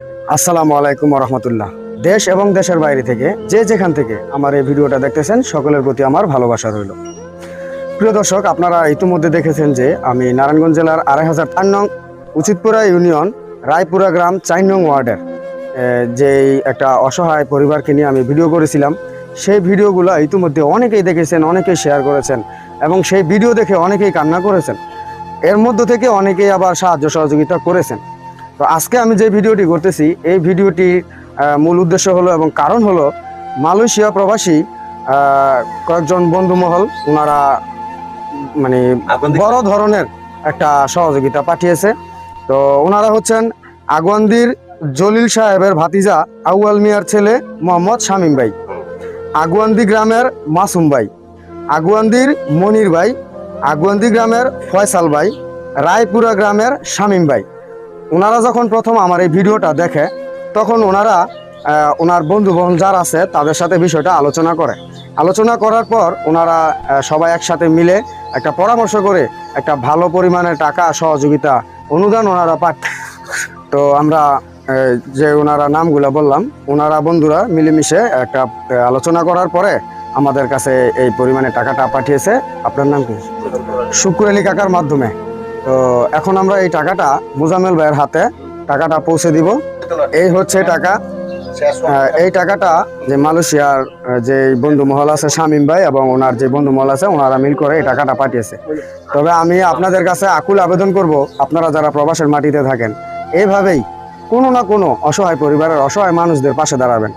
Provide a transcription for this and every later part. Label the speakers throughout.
Speaker 1: আসসালামু আলাইকুম রহমতুল্লাহ। দেশ এবং দেশের বাইরে থেকে যে যেখান থেকে আমার এই ভিডিওটা দেখতেছেন সকলের প্রতি আমার ভালোবাসা রইল। প্রিয় দর্শক, আপনারা ইতিমধ্যে দেখেছেন যে আমি নারায়ণগঞ্জ জেলার ২৫০৪ নং উচিতপুরা ইউনিয়ন রায়পুরা গ্রাম ৪ নং ওয়ার্ডের যেই একটা অসহায় পরিবারকে নিয়ে আমি ভিডিও করেছিলাম। সেই ভিডিওগুলো ইতিমধ্যে অনেকেই দেখেছেন, অনেকেই শেয়ার করেছেন এবং সেই ভিডিও দেখে অনেকেই কান্না করেছেন। এর মধ্য থেকে অনেকেই আবার সাহায্য সহযোগিতা করেছেন। তো আজকে আমি যে ভিডিওটি করতেছি, এই ভিডিওটির মূল উদ্দেশ্য হলো এবং কারণ হলো মালয়েশিয়া প্রবাসী কয়েকজন বন্ধুমহল ওনারা মানে বড় ধরনের একটা সহযোগিতা পাঠিয়েছে। তো ওনারা হচ্ছেন আগুয়ান্দির জলিল সাহেবের ভাতিজা আউয়াল মিয়ার ছেলে মোহাম্মদ শামীম ভাই, আগুয়ান্দি গ্রামের মাসুম ভাই, আগুয়ান্দির মনির ভাই, আগুয়ান্দি গ্রামের ফয়সাল ভাই, রায়পুরা গ্রামের শামীম ভাই। ওনারা যখন প্রথম আমার এই ভিডিওটা দেখে তখন ওনারা ওনার বন্ধু বান্ধব যারা আছে তাদের সাথে বিষয়টা আলোচনা করার পর ওনারা সবাই একসাথে মিলে একটা পরামর্শ করে একটা ভালো পরিমাণের টাকা সহযোগিতা অনুদান ওনারা পাঠ। তো আমরা যে ওনারা নামগুলো বললাম, ওনারা বন্ধুরা মিলেমিশে একটা আলোচনা করার পরে আমাদের কাছে এই পরিমাণে টাকাটা পাঠিয়েছে। আপনার নাম কি? শুক্র আলী কাকার মাধ্যমে। তো এখন আমরা এই টাকাটা মোজাম্মেল ভাইয়ের হাতে টাকাটা পৌঁছে দিব। এই হচ্ছে টাকা। এই টাকাটা যে মালয়েশিয়ার যে বন্ধু মহল আছে শামীম ভাই এবং ওনার যে বন্ধু মহল আছে ওনারা মিল করে এই টাকাটা পাঠিয়েছে। তবে আমি আপনাদের কাছে আকুল আবেদন করব, আপনারা যারা প্রবাসের মাটিতে থাকেন এইভাবেই কোনো না কোনো অসহায় পরিবারের অসহায় মানুষদের পাশে দাঁড়াবেন।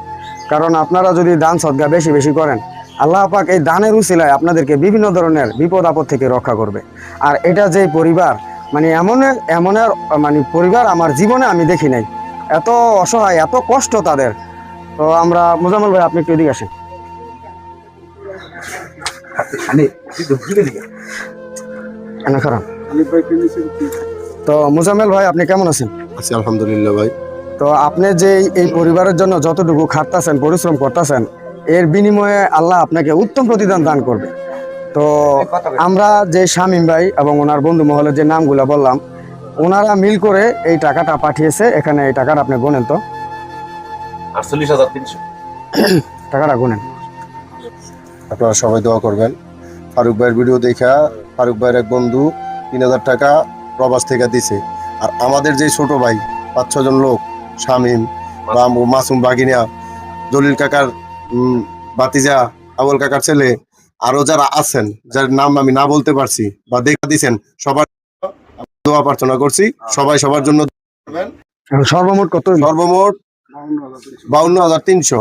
Speaker 1: কারণ আপনারা যদি দান সদকা বেশি বেশি করেন, আল্লাহ পাক এই দানের উসিলায় আপনাদেরকে বিভিন্ন ধরনের বিপদ আপদ থেকে রক্ষা করবে। আর এটা যে পরিবার মানে এমন মানে পরিবার আমার জীবনে আমি দেখি নাই, এত অসহায়, এত কষ্ট তাদের। তো আমরা মোজাম্মেল ভাই, আপনি একটু এদিকে আসেন। তো মোজাম্মেল ভাই, আপনি কেমন আছেন?
Speaker 2: আছি আলহামদুলিল্লাহ ভাই।
Speaker 1: তো আপনি যে এই পরিবারের জন্য যতটুকু খাটতেছেন, পরিশ্রম করতেছেন, এর বিনিময়ে আল্লাহ আপনাকে উত্তম প্রতিদান দান করবে। তো আমরা যে শামীম ভাই এবং ওনার বন্ধু মহলের যে নামগুলো বললাম, ওনারা মিল করে এই টাকাটা পাঠিয়েছে। এখানে এই টাকাটা আপনি গোনেন তো,
Speaker 2: ৪৮,৩০০
Speaker 1: টাকাটা গোনেন।
Speaker 2: আপনারা সবাই দোয়া করবেন। ফারুক ভাইয়ের ভিডিও দেখা ফারুক ভাইয়ের এক বন্ধু ৩,০০০ টাকা প্রবাস থেকে দিছে। আর আমাদের যে ছোট ভাই ৫-৬ জন লোক, শামীম, মাসুম, বাগিনা, জলিল কাকার বাতিজা, আউয়াল কাকার ছেলে, আরো যারা আছেন যার নাম আমি না বলতে পারছি বা দেখা দিছেন, সবার দোয়া প্রার্থনা করছি। সবাই সবার জন্য
Speaker 1: সর্বমোট কত?
Speaker 2: সর্বমোট ৫২,৩০০।